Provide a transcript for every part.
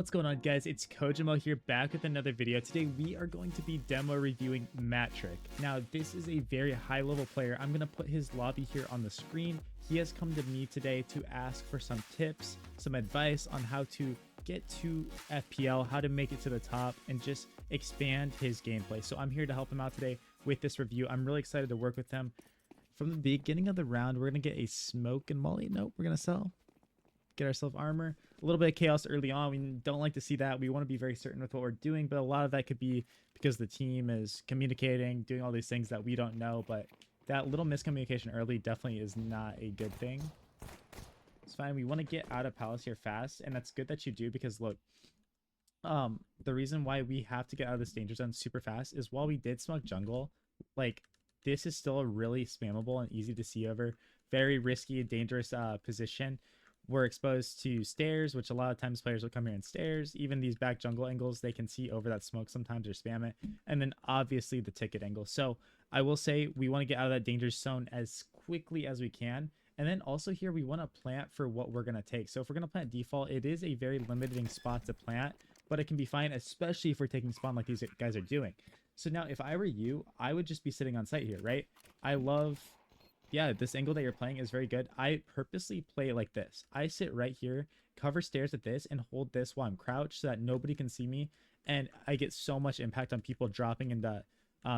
What's going on, guys? It's Kojimo here, back with another video. Today we are going to be demo reviewing Matrick. Now this is a very high level player. I'm going to put his lobby here on the screen. He has come to me today to ask for some tips, some advice on how to get to FPL, how to make it to the top, and just expand his gameplay. So I'm here to help him out today with this review. I'm really excited to work with him. From the beginning of the round, we're going to get a smoke and molly. Nope, we're going to sell. Get ourselves armor. A little bit of chaos early on. We don't like to see that. We want to be very certain with what we're doing, but a lot of that could be because the team is communicating, doing all these things that we don't know. But that little miscommunication early definitely is not a good thing. It's fine. We want to get out of palace here fast, and that's good that you do, because look, the reason why we have to get out of this danger zone super fast is while we did smoke jungle, like, this is still a really spammable and easy to see over, very risky and dangerous position. We're exposed to stairs, which a lot of times players will come here in stairs. Even these back jungle angles, they can see over that smoke sometimes or spam it. And then obviously the ticket angle. So I will say we want to get out of that danger zone as quickly as we can. And then also here we want to plant for what we're going to take. So if we're going to plant default, it is a very limiting spot to plant, but it can be fine, especially if we're taking spawn like these guys are doing. So now if I were you, I would just be sitting on site here, right? I love... yeah, this angle that you're playing is very good. I purposely play like this. I sit right here, cover stairs at this, and hold this while I'm crouched so that nobody can see me. And I get so much impact on people dropping into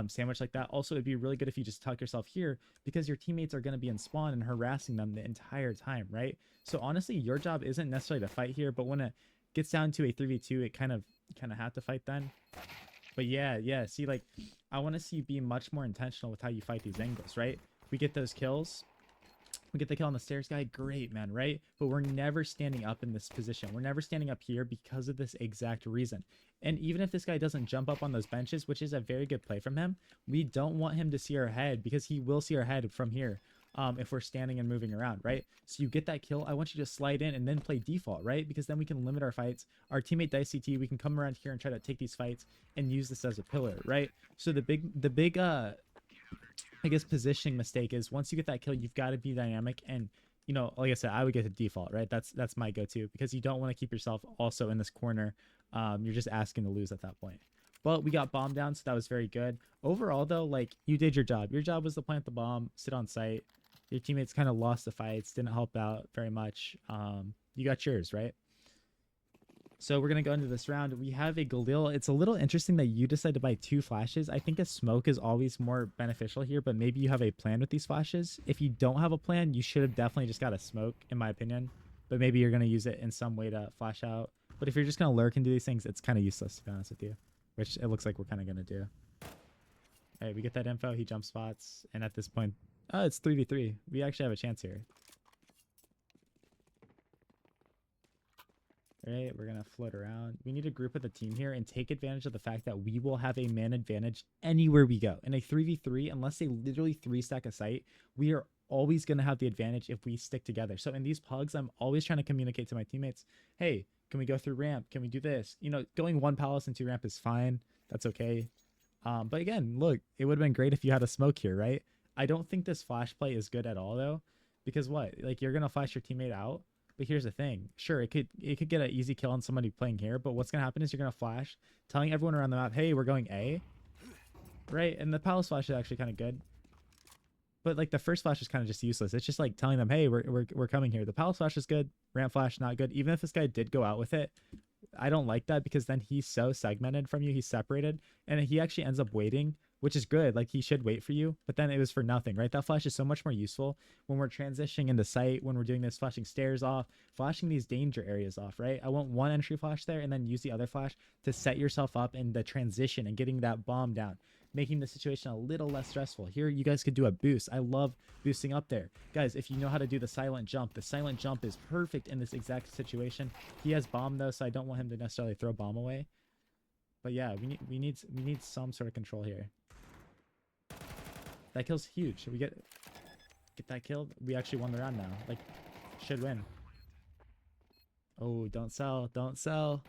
sandwich like that. Also, it'd be really good if you just tuck yourself here, because your teammates are going to be in spawn and harassing them the entire time, right? So honestly, your job isn't necessarily to fight here, but when it gets down to a 3v2, it kind of have to fight then. But yeah, see, like, I want to see you be much more intentional with how you fight these angles, right? We get those kills. We get the kill on the stairs guy. Great, man, right? But we're never standing up in this position. We're never standing up here because of this exact reason. And even if this guy doesn't jump up on those benches, which is a very good play from him, we don't want him to see our head, because he will see our head from here if we're standing and moving around, right? So you get that kill. I want you to slide in and then play default, right? Because then we can limit our fights. Our teammate dice CT, we can come around here and try to take these fights and use this as a pillar, right? So the big I guess positioning mistake is, once you get that kill, you've got to be dynamic. And, you know, like I said, I would get to default, right? That's my go-to, because you don't want to keep yourself also in this corner. You're just asking to lose at that point. But we got bomb down, so that was very good. Overall, though, like, you did your job. Your job was to plant the bomb, sit on site. Your teammates kind of lost the fights, didn't help out very much. You got yours, right? So we're going to go into this round. We have a Galil. It's a little interesting that you decide to buy 2 flashes. I think a smoke is always more beneficial here, but maybe you have a plan with these flashes. If you don't have a plan, you should have definitely just got a smoke, in my opinion. But maybe you're going to use it in some way to flash out. But if you're just going to lurk and do these things, it's kind of useless, to be honest with you, which it looks like we're kind of going to do. All right, we get that info. He jump spots. And at this point, oh, it's 3v3. We actually have a chance here. Right, we're gonna float around. We need to group with the team here and take advantage of the fact that we will have a man advantage anywhere we go. In a 3v3, unless they literally 3-stack a site, we are always gonna have the advantage if we stick together. So in these pugs, I'm always trying to communicate to my teammates, hey, can we go through ramp? Can we do this? You know, going 1 palace and 2 ramp is fine. That's okay. But again, look, it would have been great if you had a smoke here, right? I don't think this flash play is good at all, though, because what? Like, you're gonna flash your teammate out. But here's the thing. Sure, it could get an easy kill on somebody playing here, but what's gonna happen is you're gonna flash, telling everyone around the map, hey, we're going A, right? And the palace flash is actually kind of good, but like the first flash is kind of just useless. It's just like telling them, hey, we're coming here. The palace flash is good. Ramp flash not good. Even if this guy did go out with it, I don't like that, because then he's so segmented from you. He's separated, and he actually ends up waiting, which is good. Like, he should wait for you, but then it was for nothing, right? That flash is so much more useful when we're transitioning into sight, when we're doing this, flashing stairs off, flashing these danger areas off, right? I want 1 entry flash there, and then use the other flash to set yourself up in the transition and getting that bomb down, making the situation a little less stressful. Here, you guys could do a boost. I love boosting up there. Guys, if you know how to do the silent jump is perfect in this exact situation. He has bomb, though, so I don't want him to necessarily throw bomb away. But yeah, we need some sort of control here. That kill's huge. Should we get that kill? We actually won the round now. Like, should win. Oh, don't sell. Don't sell.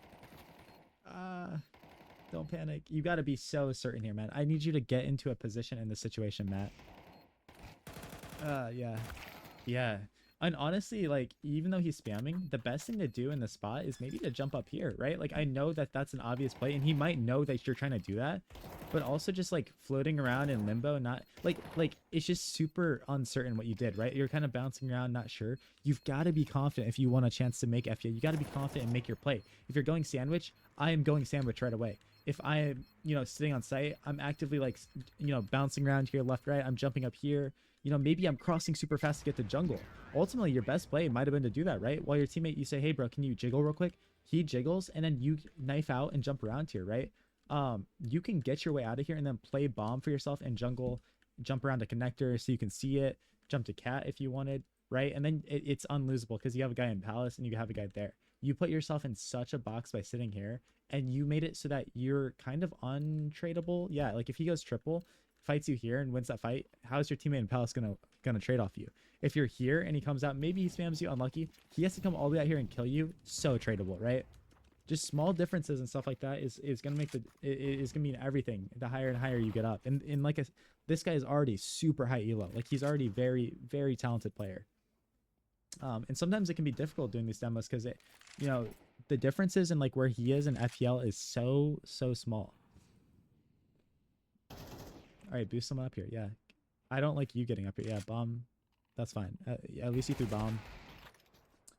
Don't panic. You got to be so certain here, man. I need you to get into a position in this situation, Matt. Yeah. And honestly, like, even though he's spamming, the best thing to do in the spot is maybe to jump up here, right? Like, I know that that's an obvious play, and he might know that you're trying to do that, but also just like floating around in limbo, not like it's just super uncertain what you did, right? You're kind of bouncing around, not sure. You've got to be confident if you want a chance to make FU. You got to be confident and make your play. If you're going sandwich, I am going sandwich right away. If I am, sitting on site, I'm actively like, bouncing around here, left, right. I'm jumping up here. Maybe I'm crossing super fast to get to jungle. Ultimately, your best play might have been to do that, right? While your teammate, you say, hey, bro, can you jiggle real quick? He jiggles, and then you knife out and jump around here, right? You can get your way out of here and then play bomb for yourself in jungle, jump around to connector so you can see it, jump to cat if you wanted, right? And then it's unlosable because you have a guy in palace and you have a guy there. You put yourself in such a box by sitting here, and you made it so that you're kind of untradeable. Yeah, like if he goes triple, fights you here and wins that fight, how's your teammate in palace gonna trade off you? If you're here and he comes out, maybe he spams you, unlucky, he has to come all the way out here and kill you. So tradable, right? Just small differences and stuff like that is gonna make is gonna mean everything the higher and higher you get up. And like this guy is already super high elo. Like he's already very, very talented player. And sometimes it can be difficult doing these demos because the differences in like where he is in FPL is so small. All right, boost someone up here. Yeah, I don't like you getting up here. Yeah, bomb, that's fine. At least you threw bomb.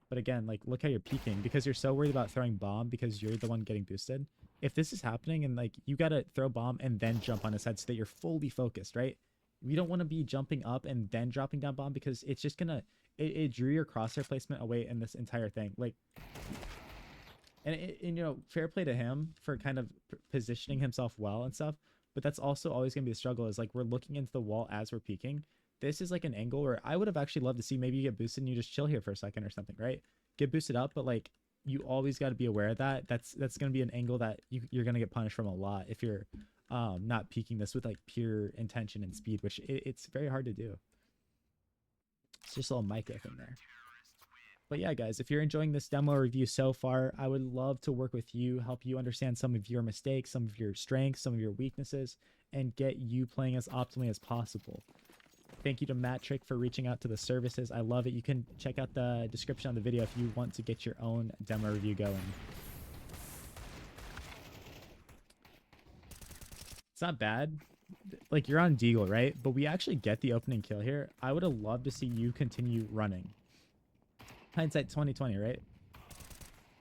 But again, like, look how you're peeking because you're so worried about throwing bomb because you're the one getting boosted. If this is happening and like you gotta throw bomb and then jump on his head so that you're fully focused, right? We don't want to be jumping up and then dropping down bomb because it's just gonna it drew your crosshair placement away in this entire thing. Like, and fair play to him for kind of positioning himself well and stuff. But that's also always gonna be a struggle. Is like we're looking into the wall as we're peeking. This is like an angle where I would have actually loved to see maybe you get boosted and you just chill here for a second or something, right? Get boosted up, but like you always got to be aware of that. That's going to be an angle that you're going to get punished from a lot if you're not peaking this with like pure intention and speed, which it's very hard to do. It's just a little micro thing there. But yeah, guys, if you're enjoying this demo review so far, I would love to work with you, help you understand some of your mistakes, some of your strengths, some of your weaknesses, and get you playing as optimally as possible. Thank you to Mattrick for reaching out to the services. I love it. You can check out the description on the video if you want to get your own demo review going. It's not bad. Like, you're on Deagle, right? But we actually get the opening kill here. I would have loved to see you continue running. Hindsight 2020, right?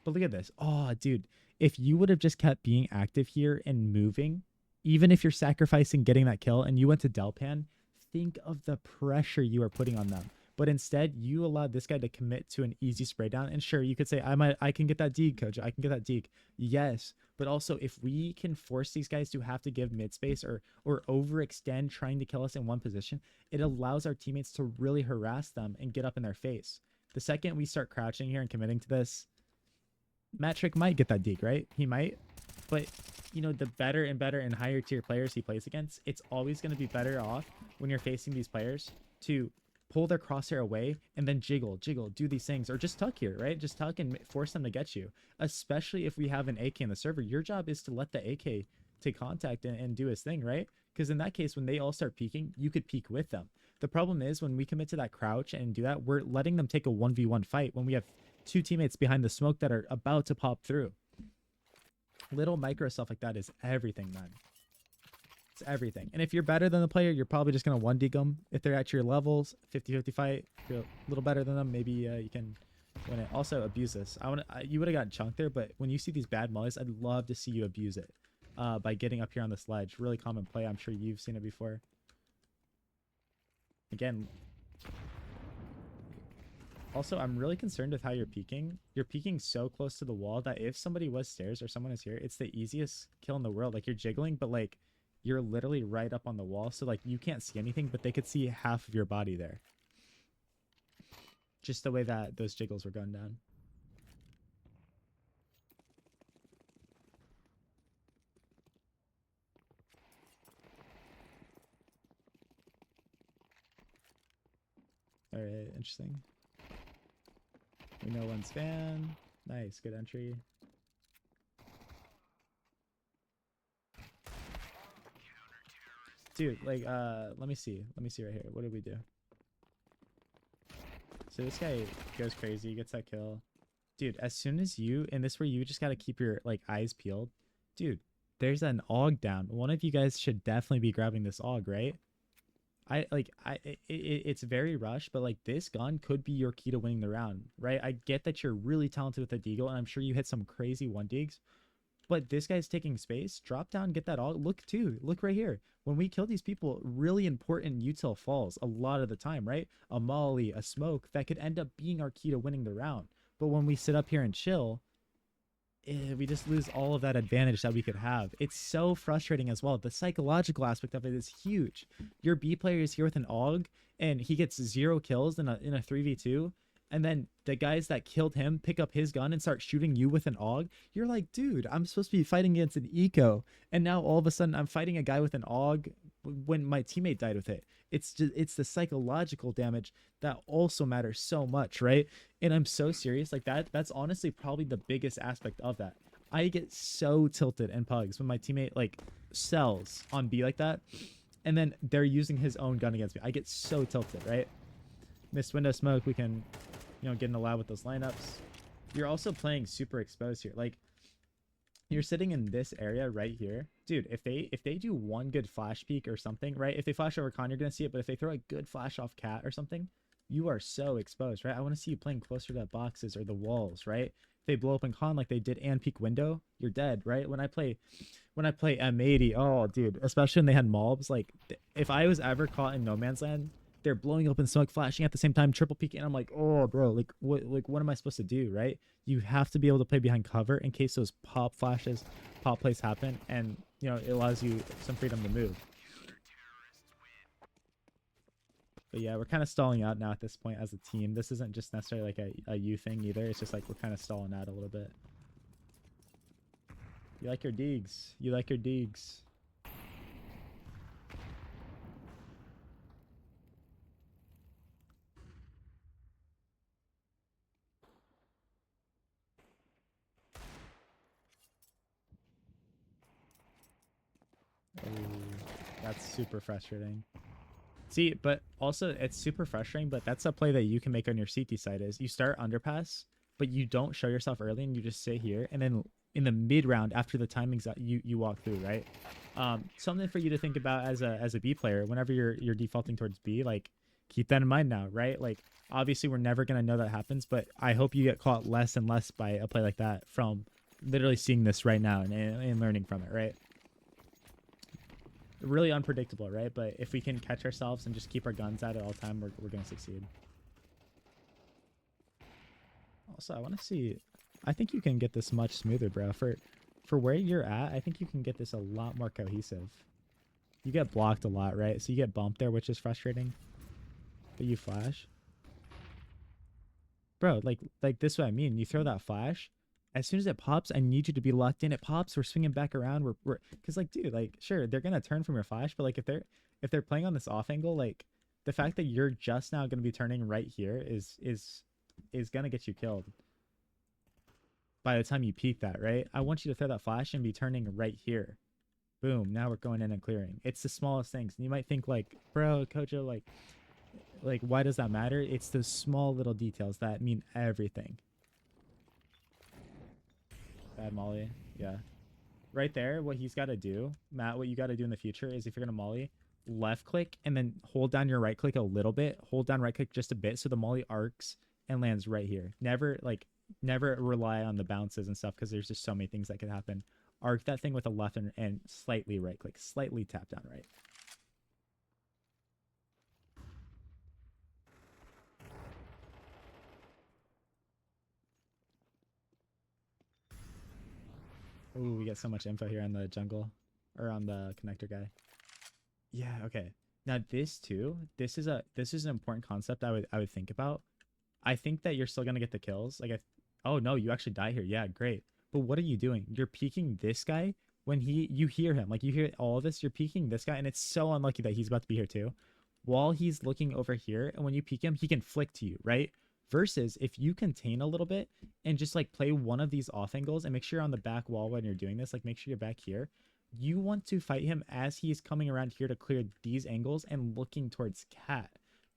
But look at this. Oh, dude. If you would have just kept being active here and moving, even if you're sacrificing getting that kill and you went to Delpan, think of the pressure you are putting on them. But instead, you allowed this guy to commit to an easy spray down. And sure, you could say, I can get that deke, coach. I can get that deke. Yes. But also, if we can force these guys to have to give mid space or overextend trying to kill us in one position, it allows our teammates to really harass them and get up in their face. The second we start crouching here and committing to this, Mattrick might get that deke, right? He might. But the better and better and higher tier players he plays against, it's always going to be better off when you're facing these players to pull their crosshair away and then jiggle, do these things, or just tuck here, right? Just tuck and force them to get you. Especially if we have an AK in the server, your job is to let the AK take contact and do his thing, right? Because in that case, when they all start peeking, you could peek with them. The problem is when we commit to that crouch and do that, we're letting them take a 1v1 fight when we have two teammates behind the smoke that are about to pop through. Little micro stuff like that is everything, man. It's everything. And if you're better than the player, you're probably just going to 1-dig them. If they're at your levels, 50-50 fight, if you're a little better than them, maybe you can win it. Also, abuse this. You would have gotten chunked there, but when you see these bad mollies, I'd love to see you abuse it by getting up here on this ledge. Really common play. I'm sure you've seen it before. Again, also, I'm really concerned with how you're peeking. You're peeking so close to the wall that if somebody was stairs or someone is here, it's the easiest kill in the world. Like, you're jiggling, but like you're literally right up on the wall, so like you can't see anything, but they could see half of your body there. Just the way that those jiggles were going down. All right, interesting. We know one's fan. Nice, good entry. Dude, like, let me see right here. What did we do? So this guy goes crazy, gets that kill. Dude, as soon as you, and this where you just got to keep your like eyes peeled. Dude, there's an AUG down. One of you guys should definitely be grabbing this AUG, right? It's very rushed, but like this gun could be your key to winning the round, right? I get that you're really talented with the deagle, and I'm sure you hit some crazy one digs, but this guy's taking space. Drop down, get that all. Look too. Look right here. When we kill these people, really important util falls a lot of the time, right? A molly, a smoke that could end up being our key to winning the round. But when we sit up here and chill, we just lose all of that advantage that we could have. It's so frustrating as well. The psychological aspect of it is huge. Your B player is here with an AUG and he gets 0 kills in a 3v2, and then the guys that killed him pick up his gun and start shooting you with an AUG. You're like, dude, I'm supposed to be fighting against an eco, and now all of a sudden I'm fighting a guy with an AUG when my teammate died with it. It's the psychological damage that also matters so much, right? And I'm so serious. Like that's honestly probably the biggest aspect of that. I get so tilted in pugs when my teammate like sells on B like that, and then they're using his own gun against me. I get so tilted, right? Missed window smoke. We can, get in the lab with those lineups. You're also playing super exposed here. Like, you're sitting in this area right here, dude. If they do one good flash peek or something, right? If they flash over con, you're gonna see it. But if they throw a good flash off cat or something, you are so exposed, right? I want to see you playing closer to the boxes or the walls, right? If they blow open con like they did and peek window, you're dead, right? When I play M80, oh dude, especially when they had mobs, like if I was ever caught in no man's land, they're blowing open smoke, flashing at the same time, triple peeking, and I'm like, oh bro, like what am I supposed to do, right? You have to be able to play behind cover in case those pop flashes, pop plays happen, and it allows you some freedom to move. But yeah, we're kind of stalling out now at this point as a team. This isn't just necessarily like a you thing either. It's just like we're kind of stalling out a little bit. You like your digs. You like your digs. Oh, that's super frustrating. See, but also it's super frustrating, but that's a play that you can make on your CT side is you start underpass, but you don't show yourself early and you just sit here, and then in the mid round after the timing's up, you walk through, right? Something for you to think about as a B player whenever you're defaulting towards B, like keep that in mind now, right? Like obviously we're never gonna know that happens, but I hope you get caught less and less by a play like that from literally seeing this right now and learning from it, right? Really unpredictable, right? But if we can catch ourselves and just keep our guns out at all time, we're going to succeed. Also, I want to see... I think you can get this much smoother, bro. For where you're at, I think you can get this a lot more cohesive. You get blocked a lot, right? So you get bumped there, which is frustrating. But you flash. Bro, like this is what I mean. You throw that flash... As soon as it pops, I need you to be locked in. It pops, we're swinging back around. We're because like, dude, like, sure, they're gonna turn from your flash, but like, if they're playing on this off angle, like, the fact that you're just now gonna be turning right here is gonna get you killed. By the time you peek that, right? I want you to throw that flash and be turning right here. Boom. Now we're going in and clearing. It's the smallest things. And you might think like, bro, Kojo, like, why does that matter? It's those small little details that mean everything. Bad molly. Yeah. Right there, what he's got to do, Matt, what you got to do in the future is if you're going to molly, left click and then hold down your right click a little bit. Hold down right click just a bit so the molly arcs and lands right here. Never rely on the bounces and stuff because there's just so many things that could happen. Arc that thing with a left and slightly right click. Slightly tap down right. Ooh, we get so much info here on the jungle. Or on the connector guy. Yeah, okay. Now this too, this is an important concept I would think about. I think that you're still gonna get the kills. Like oh no, you actually die here. Yeah, great. But what are you doing? You're peeking this guy when you hear him. Like you hear all of this, you're peeking this guy, and it's so unlucky that he's about to be here too. While he's looking over here, and when you peek him, he can flick to you, right? Versus if you contain a little bit and just like play one of these off angles and make sure you're on the back wall when you're doing this, like make sure you're back here. You want to fight him as he is coming around here to clear these angles and looking towards cat.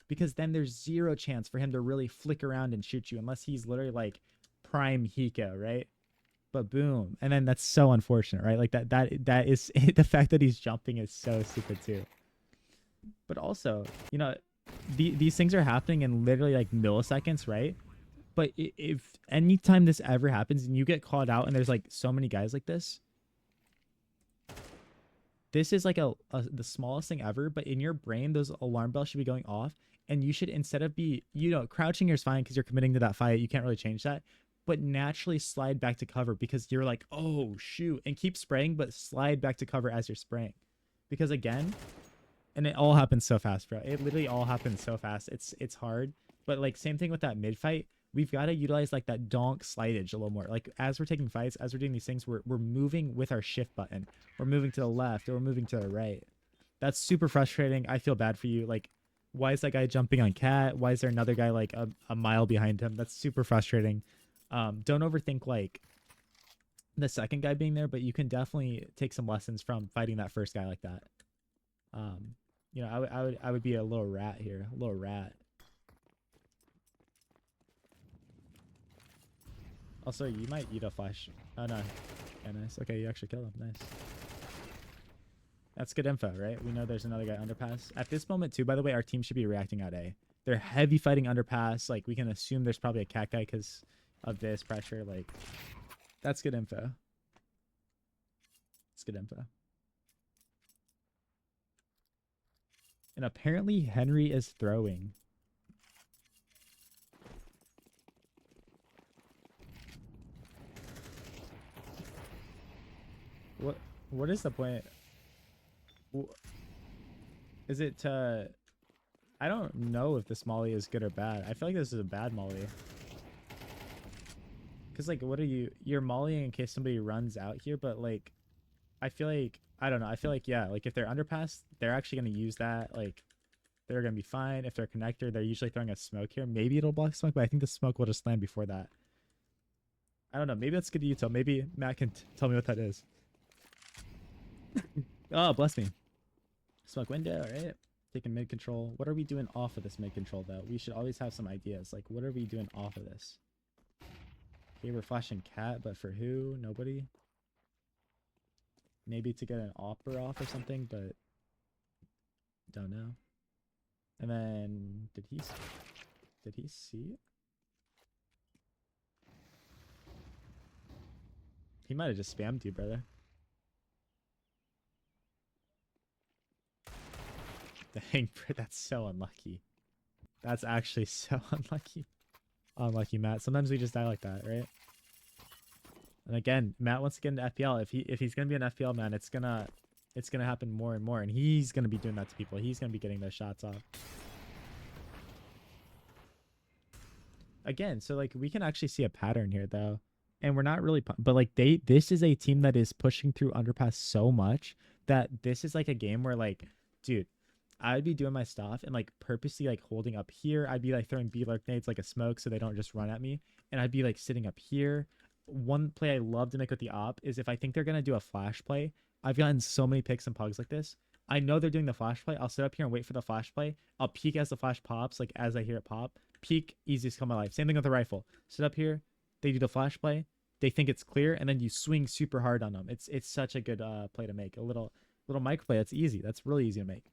because then there's zero chance for him to really flick around and shoot you unless he's literally like prime Hiko, right? But boom, and then that's so unfortunate, right? Like that is the fact that he's jumping is so stupid too. But also, you know, these things are happening in literally like milliseconds, right? But if anytime this ever happens and you get called out and there's like so many guys like this is like the smallest thing ever. But in your brain, those alarm bells should be going off, and you should, instead of be, you know, crouching is fine because you're committing to that fight. You can't really change that, but naturally slide back to cover because you're like, oh shoot, and keep spraying, but slide back to cover as you're spraying, because again, and it all happens so fast, bro. It literally all happens so fast. It's hard. But like same thing with that mid fight. We've got to utilize like that donk slidage a little more. Like as we're taking fights, as we're doing these things, we're moving with our shift button. We're moving to the left or we're moving to the right. That's super frustrating. I feel bad for you. Like, why is that guy jumping on Cat? Why is there another guy like a mile behind him? That's super frustrating. Don't overthink like the second guy being there, but you can definitely take some lessons from fighting that first guy like that. You know, I would be a little rat here, a little rat. Also, you might eat a flash. Oh no, yeah, nice. Okay, you actually killed him. Nice. That's good info, right? We know there's another guy underpass at this moment too. By the way, our team should be reacting at A. They're heavy fighting underpass. Like we can assume there's probably a cat guy because of this pressure. Like that's good info. It's good info. And apparently Henry is throwing. What is the point? Is it I don't know if this molly is good or bad. I feel like this is a bad molly. Cause like what are you're mollying in case somebody runs out here, but like I feel like I don't know. I feel like yeah, like if they're underpass, they're actually gonna use that. Like they're gonna be fine. If they're connector, they're usually throwing a smoke here. Maybe it'll block smoke, but I think the smoke will just land before that. I don't know. Maybe that's good util. Maybe Matt can tell me what that is. Oh, bless me. Smoke window, right? Taking mid control. What are we doing off of this mid control though? We should always have some ideas. Like what are we doing off of this? Okay, we're flashing cat, but for who? Nobody. Maybe to get an opera off or something, but don't know. And then did he see it? He might have just spammed you, brother. Dang, that's so unlucky. That's actually so unlucky. Unlucky, Matt. Sometimes we just die like that, right? And again, Matt wants to get into FPL. If he's gonna be an FPL man, it's gonna happen more and more, and he's gonna be doing that to people. He's gonna be getting those shots off. Again, so like we can actually see a pattern here though, and we're not really, but like this is a team that is pushing through underpass so much that this is like a game where like, dude, I'd be doing my stuff and like purposely like holding up here. I'd be like throwing B-lark nades like a smoke so they don't just run at me, and I'd be like sitting up here. One play I love to make with the op is if I think they're gonna do a flash play. I've gotten so many picks and pugs like this. I know they're doing the flash play. I'll sit up here and wait for the flash play. I'll peek as the flash pops, like as I hear it pop. Peek, easiest kill of my life. Same thing with the rifle. Sit up here, they do the flash play. They think it's clear, and then you swing super hard on them. It's such a good play to make. A little micro play. That's easy. That's really easy to make.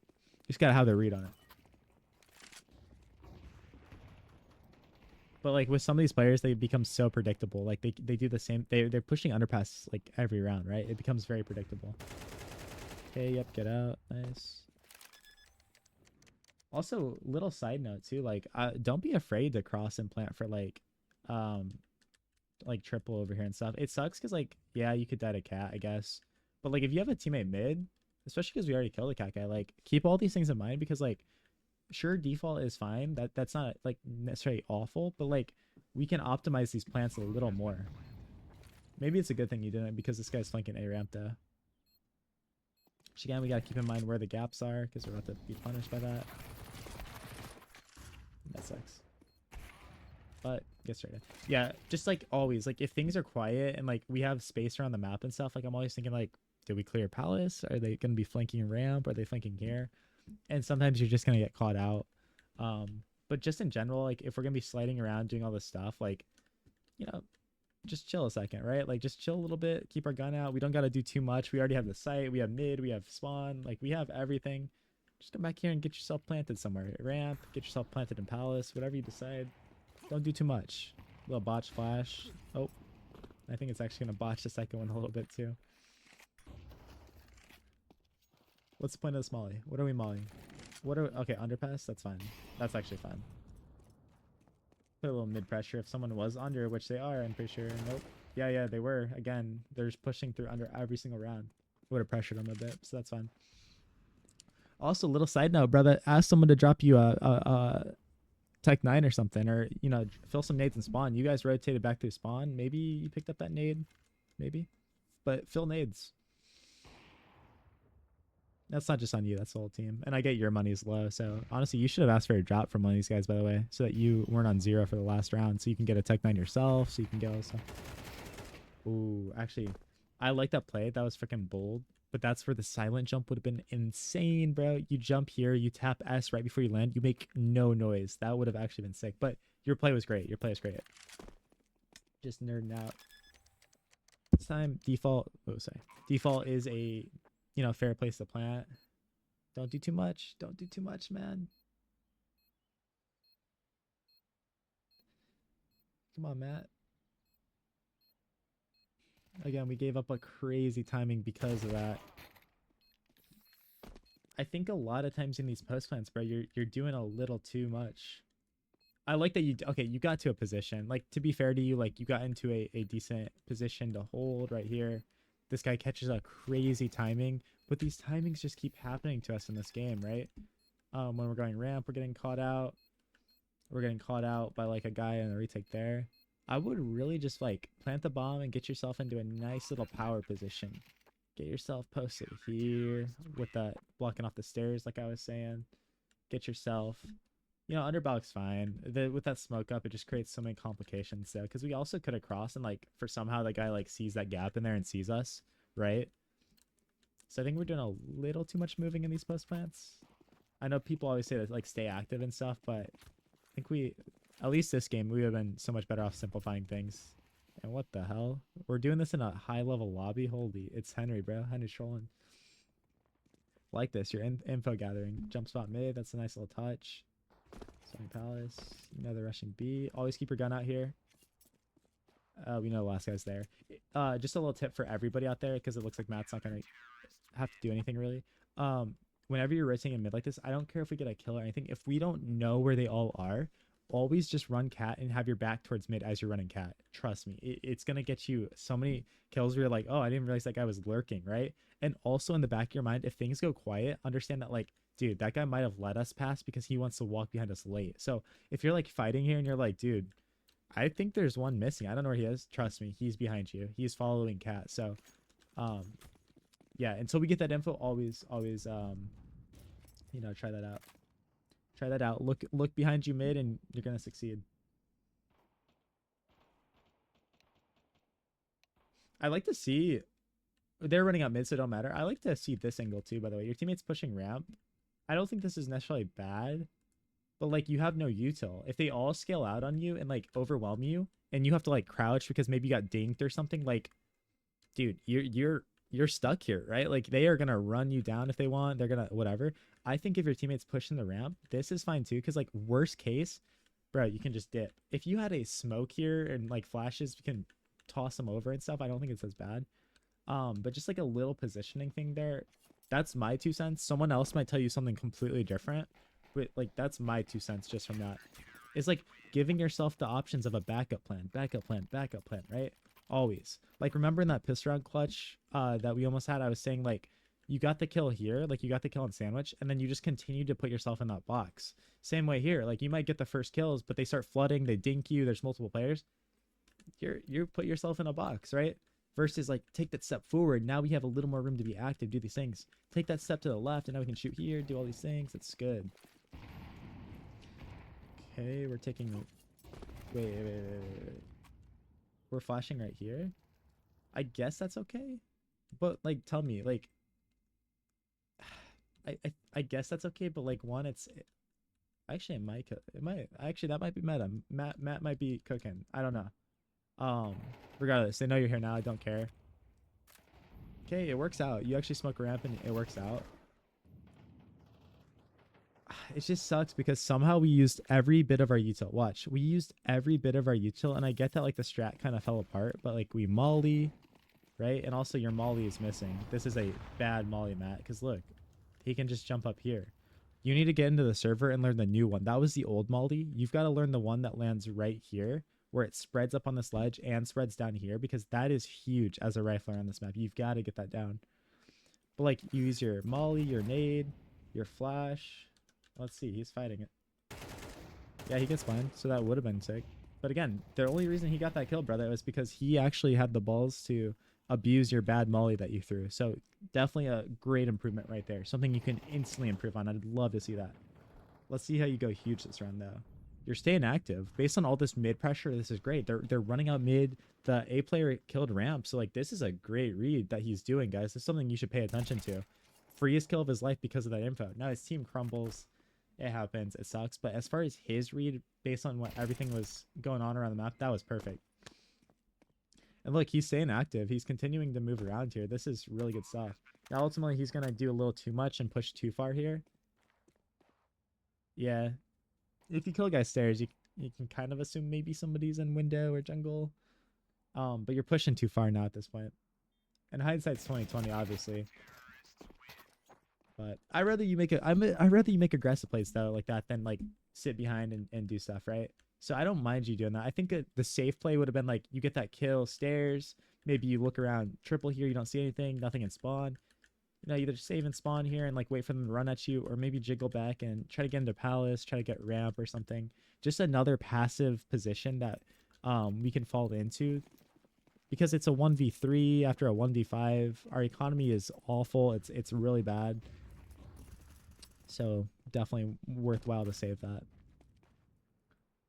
Just gotta have their read on it. But like with some of these players, they become so predictable. Like they do the same. They're pushing underpass like every round, right? It becomes very predictable. Okay, yep, get out. Nice. Also, little side note too, like don't be afraid to cross and plant for like triple over here and stuff. It sucks because like yeah, you could die to cat, I guess. But like if you have a teammate mid, especially because we already killed the cat guy, like keep all these things in mind because like sure default is fine. That's not like necessarily awful, but like we can optimize these plants a little more. Maybe it's a good thing you didn't because this guy's flanking A ramp though. Which again, we gotta keep in mind where the gaps are because we're about to be punished by that. That sucks. But get straight in. Yeah, just like always, like if things are quiet and like we have space around the map and stuff, like I'm always thinking like, did we clear palace? Are they gonna be flanking ramp? Are they flanking here? And sometimes you're just gonna get caught out. But just in general, like if we're gonna be sliding around doing all this stuff, like, you know, just chill a second, right? Like just chill a little bit, keep our gun out. We don't gotta do too much. We already have the site, we have mid, we have spawn, like we have everything. Just come back here and get yourself planted somewhere. Ramp, get yourself planted in palace, whatever you decide. Don't do too much. A little botch flash. Oh, I think it's actually gonna botch the second one a little bit too. What's the point of this molly? What are we mollying? What are okay, underpass? That's fine. That's actually fine. Put a little mid pressure if someone was under, which they are, I'm pretty sure. Nope. Yeah, they were. Again, they're just pushing through under every single round. Would have pressured them a bit, so that's fine. Also, little side note, brother, ask someone to drop you a Tech 9 or something, or, you know, fill some nades in spawn. You guys rotated back through spawn. Maybe you picked up that nade. Maybe. But fill nades. That's not just on you, that's the whole team. And I get your money's low, so honestly, you should have asked for a drop from one of these guys, by the way, so that you weren't on 0 for the last round, so you can get a Tech 9 yourself, so you can get all this stuff. Ooh, actually, I like that play. That was freaking bold. But that's where the silent jump would have been insane, bro. You jump here, you tap S right before you land, you make no noise. That would have actually been sick. But your play was great. Your play was great. Just nerding out. This time, default. Oh, sorry. Default is a, you know, fair place to plant. Don't do too much. Don't do too much, man. Come on, Matt. Again, we gave up a crazy timing because of that. I think a lot of times in these post plants, bro, you're doing a little too much. I like that you okay, you got to a position. Like, to be fair to you, like you got into a decent position to hold right here. This guy catches a crazy timing, but these timings just keep happening to us in this game, right? When we're going ramp, we're getting caught out. We're getting caught out by like a guy in a retake there. I would really just like plant the bomb and get yourself into a nice little power position. Get yourself posted here with that blocking off the stairs, like I was saying. Get yourself, you know, underbox fine. With that smoke up, it just creates so many complications though. Because we also could have crossed and like for somehow the guy like sees that gap in there and sees us, right? So I think we're doing a little too much moving in these post plants. I know people always say that like stay active and stuff, but I think we, at least this game, we would have been so much better off simplifying things. And what the hell? We're doing this in a high level lobby? Holy, it's Henry, bro. Henry's trolling. Like this, you're info gathering. Jump spot mid, that's a nice little touch. Sony Palace, you know they're rushing B. Always keep your gun out here. We know the last guy's there. Just a little tip for everybody out there, because it looks like Matt's not going to have to do anything really. Whenever you're rotating in mid like this, I don't care if we get a kill or anything. If we don't know where they all are, always just run cat and have your back towards mid as you're running cat. Trust me, it's going to get you so many kills where you're like, oh, I didn't realize that guy was lurking, right? And also in the back of your mind, if things go quiet, understand that like, dude, that guy might have let us pass because he wants to walk behind us late. So if you're like fighting here and you're like, dude, I think there's one missing, I don't know where he is, trust me, he's behind you, he's following cat. So yeah, until we get that info, always you know, try that out. Try that out. Look behind you mid and you're gonna succeed. I like to see, they're running out mid, so it don't matter. I like to see this angle too, by the way. Your teammate's pushing ramp. I don't think this is necessarily bad, but like you have no util. If they all scale out on you and like overwhelm you and you have to like crouch because maybe you got dinked or something, like, dude, you're stuck here, right? Like they are gonna run you down if they want. They're gonna whatever. I think if your teammate's pushing the ramp, this is fine too. Because like worst case, bro, you can just dip. If you had a smoke here and like flashes, you can toss them over and stuff. I don't think it's as bad. But just like a little positioning thing there. That's my 2 cents. Someone else might tell you something completely different. But like that's my 2 cents just from that. It's like giving yourself the options of a backup plan, right? Always. Like remember in that piss round clutch that we almost had, I was saying like you got the kill here, like you got the kill on sandwich, and then you just continue to put yourself in that box. Same way here, like you might get the first kills, but they start flooding, they dink you, there's multiple players. You put yourself in a box, right? Versus like take that step forward. Now we have a little more room to be active, do these things. Take that step to the left, and now we can shoot here, do all these things. It's good. Okay, we're taking. Wait. We're flashing right here. I guess that's okay, but like, tell me, like, I guess that's okay, but like, one, it's Actually, it might actually that might be meta. Matt might be cooking. I don't know. Regardless, they know you're here now. I don't care. Okay, it works out. You actually smoke ramp and it works out. It just sucks because somehow we used every bit of our util. Watch, we used every bit of our util, and I get that like the strat kind of fell apart, but like we molly, right? And also your molly is missing. This is a bad molly, Matt, because look, he can just jump up here. You need to get into the server and learn the new one. That was the old molly. You've got to learn the one that lands right here, where it spreads up on this ledge and spreads down here, because that is huge as a rifler on this map. You've got to get that down. But like, you use your molly, your nade, your flash. Let's see, he's fighting it. Yeah, he gets fine, so that would have been sick. But again, the only reason he got that kill, brother, was because he actually had the balls to abuse your bad molly that you threw. So definitely a great improvement right there. Something you can instantly improve on. I'd love to see that. Let's see how you go huge this round, though. You're staying active. Based on all this mid pressure, this is great. They're running out mid. The A player killed ramp, so like this is a great read that he's doing, guys. This is something you should pay attention to. Freest kill of his life because of that info. Now his team crumbles. It happens. It sucks. But as far as his read, based on what everything was going on around the map, that was perfect. And look, he's staying active. He's continuing to move around here. This is really good stuff. Now, ultimately, he's going to do a little too much and push too far here. Yeah. If you kill guys stairs, you can kind of assume maybe somebody's in window or jungle. But you're pushing too far now at this point. And hindsight's 20/20, obviously. But I'd rather you make aggressive plays though like that than like sit behind and do stuff, right? So I don't mind you doing that. I think the safe play would have been like you get that kill stairs, maybe you look around triple here, you don't see anything, nothing in spawn. You know, either save and spawn here and like wait for them to run at you, or maybe jiggle back and try to get into palace, try to get ramp or something. Just another passive position that we can fall into. Because it's a 1v3 after a 1v5, our economy is awful. It's really bad. So definitely worthwhile to save that.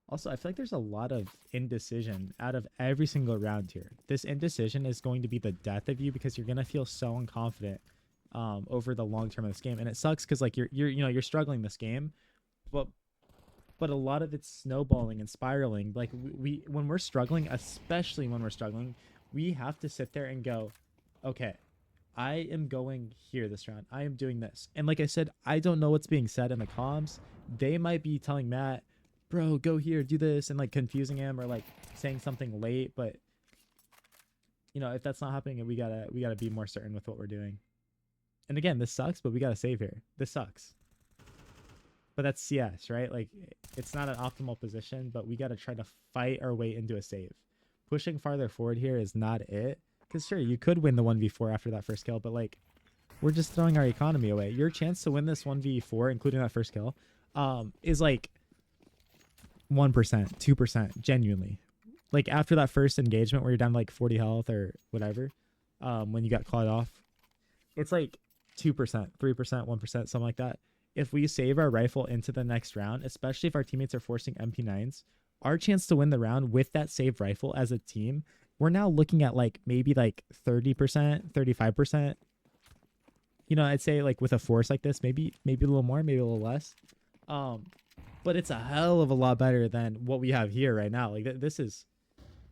Also, I feel like there's a lot of indecision out of every single round here. This indecision is going to be the death of you because you're going to feel so unconfident over the long term of this game. And it sucks because like you're struggling this game, but a lot of it's snowballing and spiraling. Like we when we're struggling, especially when we're struggling, we have to sit there and go, okay, I am going here this round. I am doing this. And like I said, I don't know what's being said in the comms. They might be telling Matt, bro, go here, do this, and like confusing him or like saying something late. But you know, if that's not happening, we gotta be more certain with what we're doing. And again, this sucks, but we gotta save here. This sucks. But that's CS, right? Like it's not an optimal position, but we gotta try to fight our way into a save. Pushing farther forward here is not it. Because sure, you could win the 1v4 after that first kill, but like, we're just throwing our economy away. Your chance to win this 1v4, including that first kill, is like 1%, 2%, genuinely. Like after that first engagement where you're down to like 40 health or whatever, when you got clawed off, it's like 2%, 3%, 1%, something like that. If we save our rifle into the next round, especially if our teammates are forcing MP9s, our chance to win the round with that saved rifle as a team, we're now looking at like maybe like 30%, 35%. You know, I'd say like with a force like this, maybe a little more, maybe a little less. But it's a hell of a lot better than what we have here right now. Like this is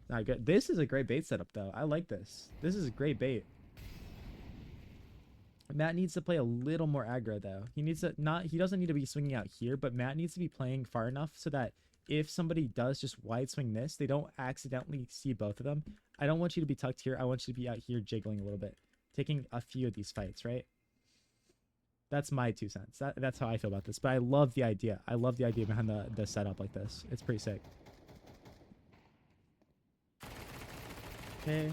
not good. This is a great bait setup though. I like this. This is a great bait. Matt needs to play a little more aggro though. He doesn't need to be swinging out here, but Matt needs to be playing far enough so that if somebody does just wide swing this, they don't accidentally see both of them. I don't want you to be tucked here. I want you to be out here jiggling a little bit, taking a few of these fights, right? That's my 2 cents. That's how I feel about this. But I love the idea. I love the idea behind the setup like this. It's pretty sick. Okay.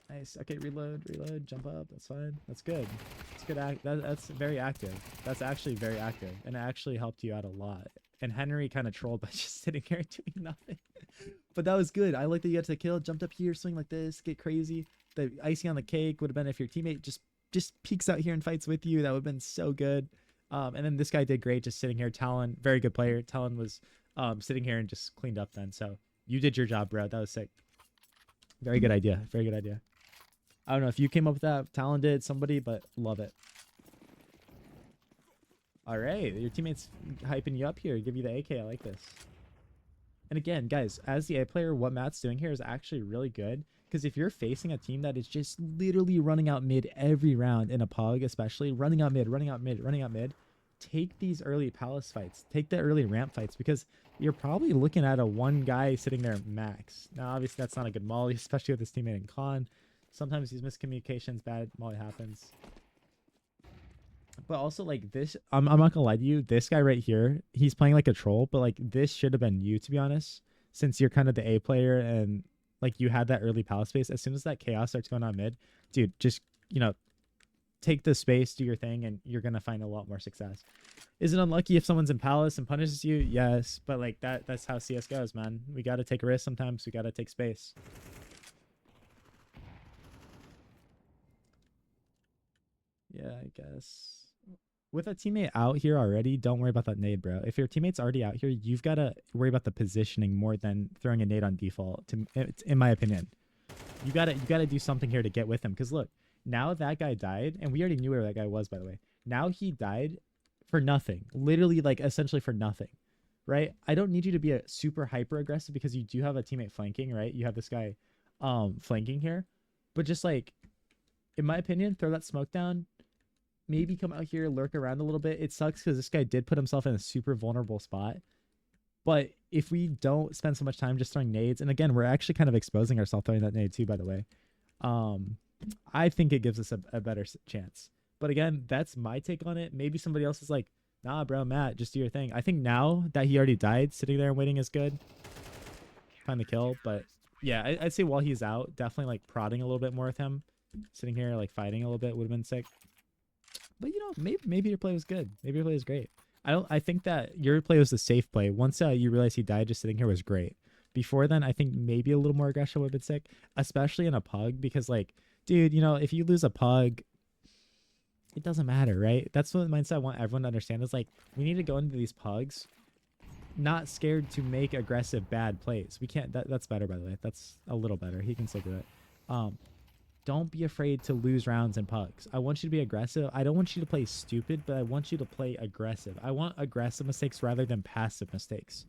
Nice. Okay, reload, jump up. That's fine. That's good. It's good. That's very active. That's actually very active. And it actually helped you out a lot. And Henry kind of trolled by just sitting here doing nothing. But that was good. I like that you got to the kill, jumped up here, swing like this, get crazy. The icing on the cake would have been if your teammate just peeks out here and fights with you. That would have been so good. And then this guy did great just sitting here. Talon, very good player. Talon was sitting here and just cleaned up then. So you did your job, bro. That was sick. Very good idea. Very good idea. I don't know if you came up with that, Talon did, somebody, but love it. All right, your teammates hyping you up here. Give you the AK. I like this. And again, guys, as the A player, what Matt's doing here is actually really good. Because if you're facing a team that is just literally running out mid every round in a pug, especially running out mid, running out mid, running out mid, take these early palace fights. Take the early ramp fights because you're probably looking at a one guy sitting there max. Now, obviously, that's not a good molly, especially with his teammate in con. Sometimes these miscommunications, bad molly happens. But also, like, this, I'm not gonna lie to you, this guy right here, he's playing like a troll, but like this should have been you, to be honest, since you're kind of the A player and like you had that early palace space. As soon as that chaos starts going on mid, dude, just, you know, take the space, do your thing, and you're gonna find a lot more success. Is it unlucky if someone's in palace and punishes you? Yes, but like that's how CS goes, man. We gotta take a risk sometimes. We gotta take space. Yeah, I guess. With a teammate out here already, don't worry about that nade, bro. If your teammate's already out here, you've got to worry about the positioning more than throwing a nade on default. In my opinion, you gotta do something here to get with him. Because look, now that guy died, and we already knew where that guy was, by the way. Now he died for nothing, literally, like essentially for nothing, right? I don't need you to be a super hyper aggressive because you do have a teammate flanking, right? You have this guy, flanking here, but just like, in my opinion, throw that smoke down. Maybe come out here, lurk around a little bit. It sucks because this guy did put himself in a super vulnerable spot. But if we don't spend so much time just throwing nades, and again, we're actually kind of exposing ourselves throwing that nade too, by the way. I think it gives us a better chance. But again, that's my take on it. Maybe somebody else is like, nah, bro, Matt, just do your thing. I think now that he already died, sitting there and waiting is good. Find the kill. But yeah, I'd say while he's out, definitely like prodding a little bit more with him. Sitting here, like fighting a little bit would have been sick. But you know, maybe your play was good. Maybe your play was great. I think that your play was the safe play. Once you realize he died, just sitting here was great. Before then, I think maybe a little more aggression would have been sick, especially in a pug, because like, dude, you know, if you lose a pug, it doesn't matter, right? That's what mindset I want everyone to understand is like, we need to go into these pugs not scared to make aggressive bad plays. We can't, that's better, by the way. That's a little better. He can still do it. Don't be afraid to lose rounds in pugs. I want you to be aggressive. I don't want you to play stupid, but I want you to play aggressive. I want aggressive mistakes rather than passive mistakes.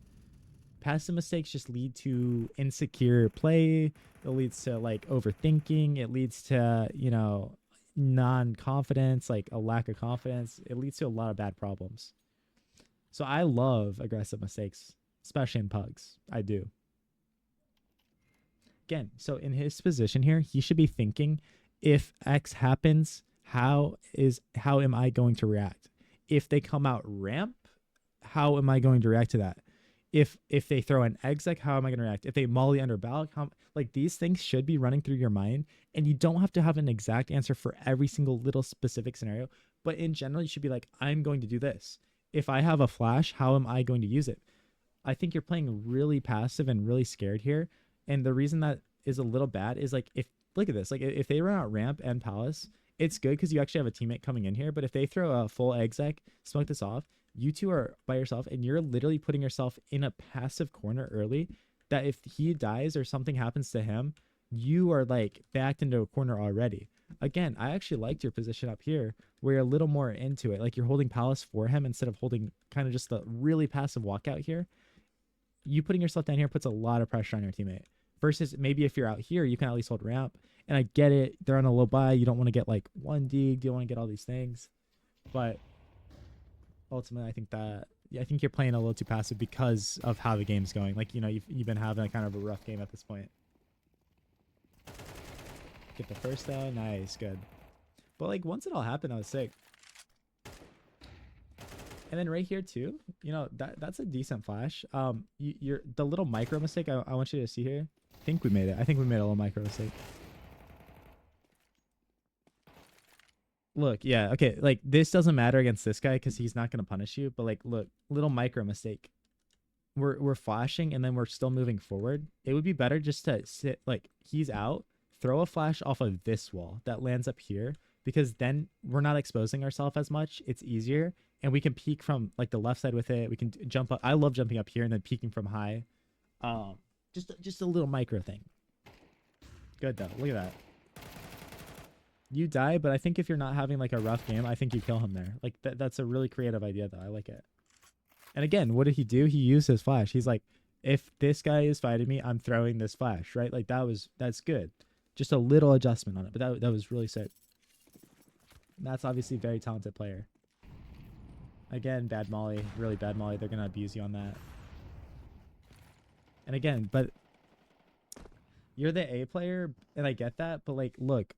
Passive mistakes just lead to insecure play. It leads to like overthinking. It leads to, you know, non-confidence, like a lack of confidence. It leads to a lot of bad problems. So I love aggressive mistakes, especially in pugs. I do. Again, so in his position here, he should be thinking, if X happens, how am I going to react? If they come out ramp, how am I going to react to that? If they throw an exec, how am I going to react? If they molly under balloc, like these things should be running through your mind, and you don't have to have an exact answer for every single little specific scenario. But in general, you should be like, I'm going to do this. If I have a flash, how am I going to use it? I think you're playing really passive and really scared here. And the reason that is a little bad is like, if look at this, like if they run out ramp and palace, it's good because you actually have a teammate coming in here. But if they throw a full exec, smoke this off, you two are by yourself and you're literally putting yourself in a passive corner early that if he dies or something happens to him, you are like backed into a corner already. Again, I actually liked your position up here where you're a little more into it. Like you're holding palace for him instead of holding kind of just the really passive walkout here. You putting yourself down here puts a lot of pressure on your teammate. Versus maybe if you're out here, you can at least hold ramp. And I get it. They're on a low buy. You don't want to get like one dig. You don't want to get all these things. But ultimately, I think that, yeah, I think you're playing a little too passive because of how the game's going. Like, you know, you've been having a kind of a rough game at this point. Get the first down. Nice. Good. But like once it all happened, I was sick. And then right here too, you know, that's a decent flash. You're the little micro mistake I want you to see here. I think we made it. I think we made a little micro mistake. Look, yeah, okay, like this doesn't matter against this guy because he's not gonna punish you. But like, look, little micro mistake. We're flashing and then we're still moving forward. It would be better just to sit like he's out, throw a flash off of this wall that lands up here because then we're not exposing ourselves as much. It's easier. And we can peek from like the left side with it. We can jump up. I love jumping up here and then peeking from high. Just a little micro thing. Good though. Look at that. You die, but I think if you're not having like a rough game, I think you kill him there. Like that's a really creative idea though. I like it. And again, what did he do? He used his flash. He's like, if this guy is fighting me, I'm throwing this flash, right? Like that's good. Just a little adjustment on it, but that was really sick. That's obviously a very talented player. Again, bad molly, really bad molly. They're gonna abuse you on that. And again, but you're the A player, and I get that, but like, look,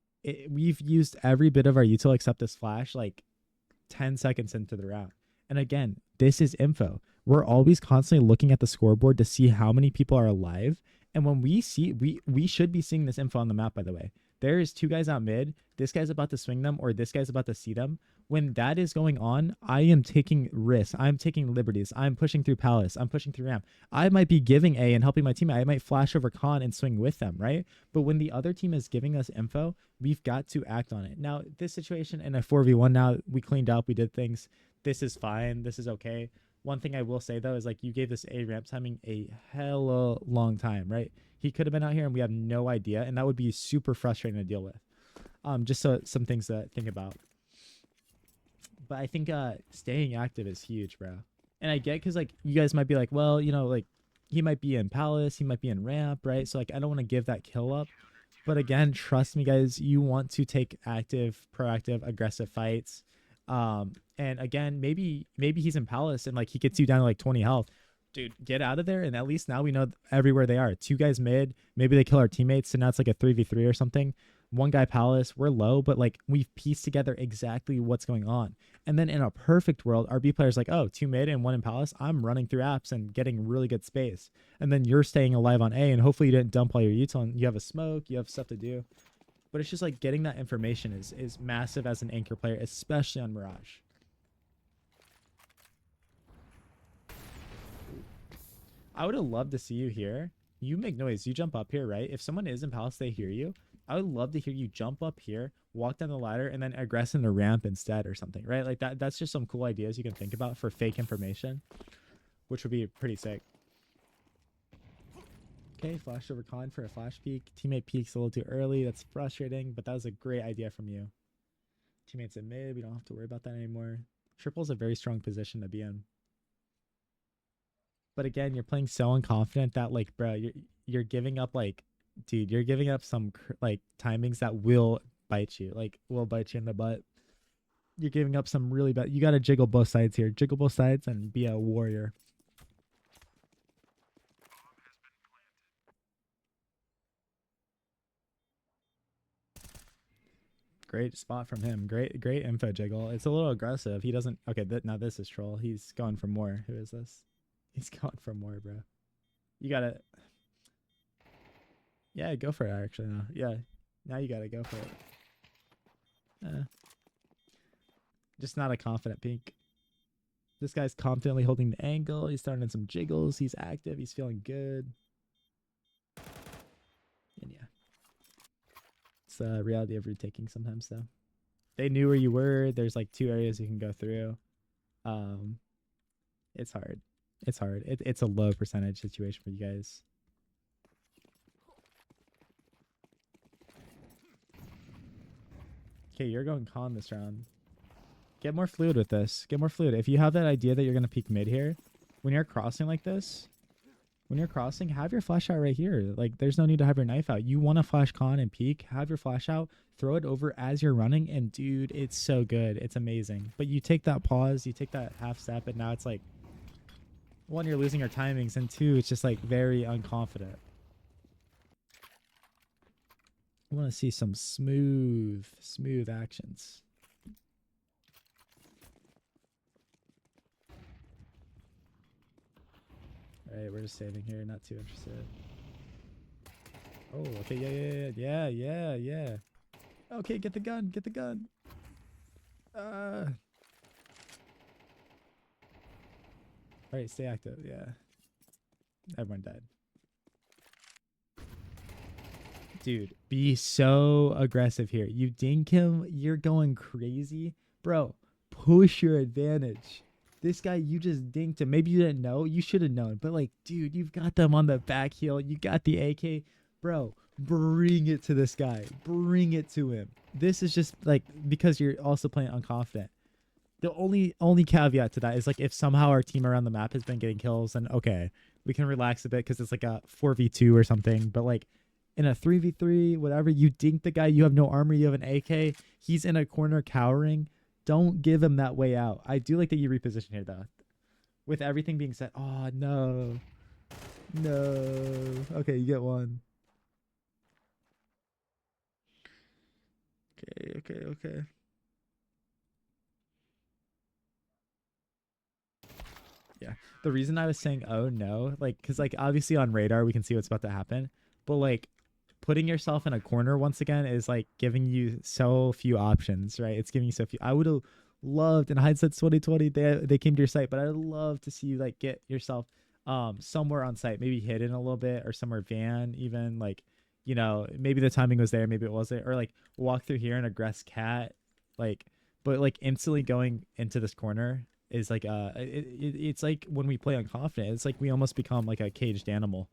we've used every bit of our util except this flash like 10 seconds into the round. And again, this is info. We're always constantly looking at the scoreboard to see how many people are alive. And when we see, we should be seeing this info on the map, by the way. There is 2 guys out mid. This guy's about to swing them, or this guy's about to see them. When that is going on, I am taking risks. I'm taking liberties. I'm pushing through Palace. I'm pushing through Ramp. I might be giving A and helping my teammate. I might flash over Con and swing with them, right? But when the other team is giving us info, we've got to act on it. Now, this situation in a 4v1 now, we cleaned up. We did things. This is fine. This is okay. One thing I will say, though, is like you gave this A ramp timing a hella long time, right? He could have been out here and we have no idea. And that would be super frustrating to deal with. Just so some things to think about. But I think staying active is huge, bro. And I get because like you guys might be like, well, you know, like he might be in Palace, he might be in Ramp, right? So like I don't want to give that kill up. But again, trust me, guys, you want to take active, proactive, aggressive fights. And again, maybe he's in Palace and like he gets you down to like 20 health. Dude, get out of there. And at least now we know everywhere they are. 2 guys mid, maybe they kill our teammates. So now it's like a 3v3 or something. 1 guy Palace, we're low, but like we've pieced together exactly what's going on. And then in a perfect world, our B player's like, oh, 2 mid and 1 in Palace. I'm running through apps and getting really good space. And then you're staying alive on A, and hopefully you didn't dump all your util and you have a smoke, you have stuff to do. But it's just like getting that information is massive as an anchor player, especially on Mirage. I would have loved to see you here. You make noise. You jump up here, right? If someone is in Palace, they hear you. I would love to hear you jump up here, walk down the ladder, and then aggress in the ramp instead or something, right? Like that's just some cool ideas you can think about for fake information, which would be pretty sick. Okay, flash over Con for a flash peek. Teammate peeks a little too early. That's frustrating, but that was a great idea from you. Teammates in mid. We don't have to worry about that anymore. Triple's a very strong position to be in. But again, you're playing so unconfident that like, bro, you're giving up like, dude, you're giving up some like timings that will bite you, like will bite you in the butt. You're giving up some really bad. You got to jiggle both sides here. Jiggle both sides and be a warrior. Great spot from him. Great info jiggle. It's a little aggressive. He doesn't. Okay, now this is troll. He's going for more. Who is this? He's going for more, bro. You gotta. Yeah, go for it. Actually, no. Yeah, now you gotta go for it. Just not a confident peek. This guy's confidently holding the angle. He's starting some jiggles. He's active. He's feeling good. And yeah. It's the reality of retaking sometimes, though. They knew where you were. There's like 2 areas you can go through. It's hard. It's hard. It's a low percentage situation for you guys. Okay, you're going con this round. Get more fluid with this. Get more fluid. If you have that idea that you're going to peek mid here, when you're crossing like this, when you're crossing, have your flash out right here. Like, there's no need to have your knife out. You want to flash con and peek, have your flash out, throw it over as you're running, and dude, it's so good. It's amazing. But you take that pause, you take that half step, and now it's like, 1, you're losing your timings, and 2, it's just like very unconfident. I want to see some smooth actions. All right, we're just saving here, not too interested. Oh, okay, yeah. Okay, get the gun. All right, stay active, yeah. Everyone died. Dude, be so aggressive here. You dink him, you're going crazy. Bro, push your advantage. This guy, you just dinked him. Maybe you didn't know. You should have known. But, like, dude, you've got them on the back heel. You got the AK. Bro, Bring it to this guy. Bring it to him. This is just like because you're also playing unconfident. The only caveat to that is like if somehow our team around the map has been getting kills, then okay, we can relax a bit because it's like a 4v2 or something. But like in a 3v3, whatever, you dink the guy, you have no armor, you have an AK, he's in a corner cowering. Don't give him that way out. I do like that you reposition here though. With everything being said, oh no. No. Okay, you get one. Okay. Yeah. The reason I was saying, oh no, like, because, like, obviously on radar, we can see what's about to happen. But, like, putting yourself in a corner once again is, like, giving you so few options, right? It's giving you so few. I would have loved, in hindsight 2020, they came to your site, but I'd love to see you, like, get yourself somewhere on site, maybe hidden a little bit or somewhere van, even, like, you know, maybe the timing was there, maybe it wasn't, or, like, walk through here and aggress cat, like, but, like, instantly going into this corner is like it's like when we play unconfident, it's like we almost become like a caged animal.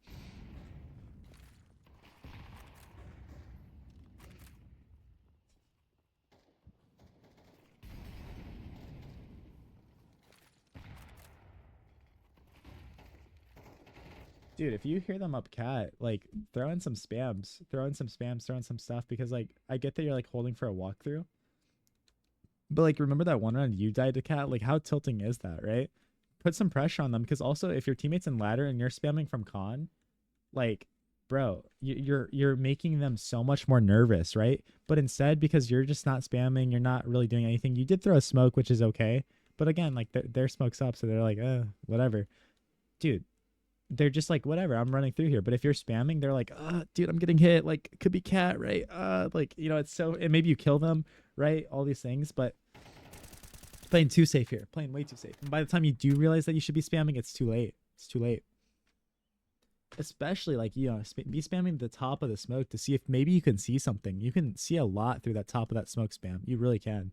Dude, if you hear them up cat, like throw in some spams, throw in some stuff, because like I get that you're like holding for a walkthrough, but like remember that one round you died to cat, like how tilting is that, right? Put some pressure on them, because also if your teammates in ladder and you're spamming from con, like bro, you're making them so much more nervous, right? But instead, because you're just not spamming, you're not really doing anything, you did throw a smoke, which is okay, but again, like their smoke's up, so they're like whatever. Dude, they're just like whatever, I'm running through here. But if you're spamming, they're like dude, I'm getting hit, like could be cat, right? Like, you know, it's so, and maybe you kill them, right? All these things, but playing too safe here, playing way too safe, and by the time you do realize that you should be spamming, it's too late. It's too late. Especially like, you know, be spamming the top of the smoke to see if maybe you can see something. You can see a lot through that top of that smoke spam, you really can.